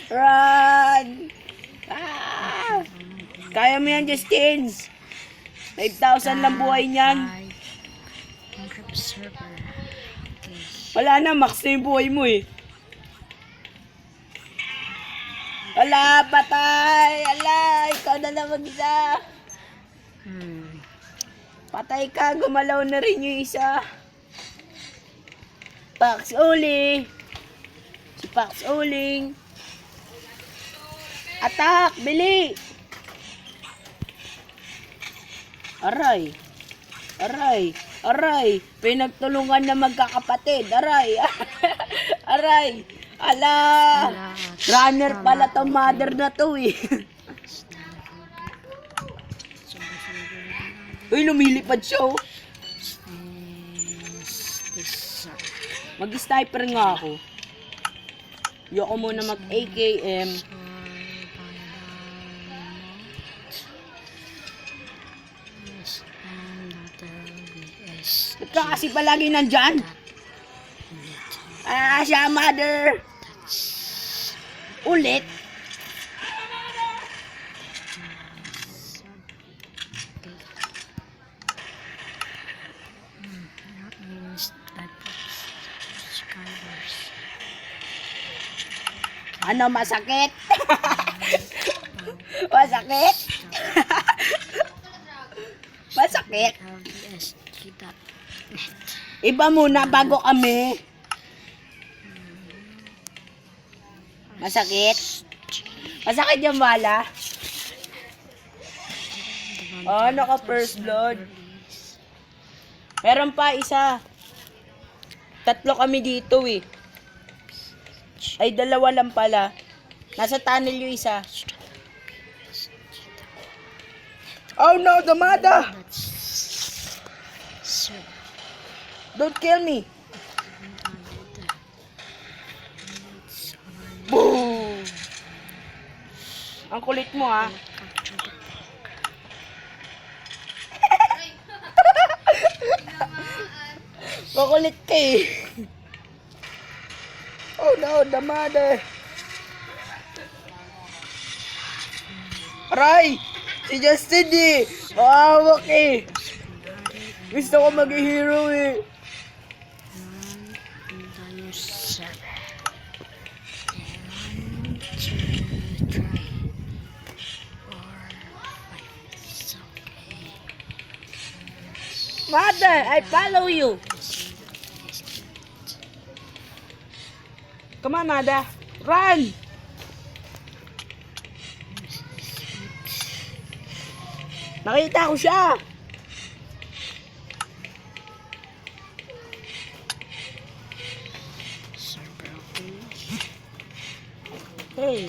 Run! Ah! Kaya mo yan, Justin. 5,000 lang buhay niyan. Minecraft server. Okay. Wala na, max na yung buhay mo eh. Wala, patay! Ala, ikaw na lang mag-isa. Patay ka, gumalaw na rin yung isa. Pax Uli. Si Pax Uling. Attack! Bili! Aray! Aray! Aray! Pinagtulungan na magkakapatid. Aray! Aray! Ala! Runner pala tong mother na to eh. Uy, lumilipad siya oh. Mag-sniper nga ako. Yoko muna mag-AKM. Ba't ka kasi palagi nandyan? Ah, siya mother! Ulit? Ano, masakit? Masakit? Masakit? Iba muna bago kami. Masakit? Masakit yung bala? Oh, naka first blood. Meron pa isa. 3 kami dito eh. Ay, 2 lang pala. Nasa tunnel yung isa. Oh no, the mother! Don't kill me. Boom! Ang kulit mo ha. Makulit ka eh. Oh no, the mother. Aray! Si Justin eh. Mahawak eh. Gusto ko mag-hero eh. Mother, I follow you. Come on, Nada. Run! Nakita ko siya. Hey.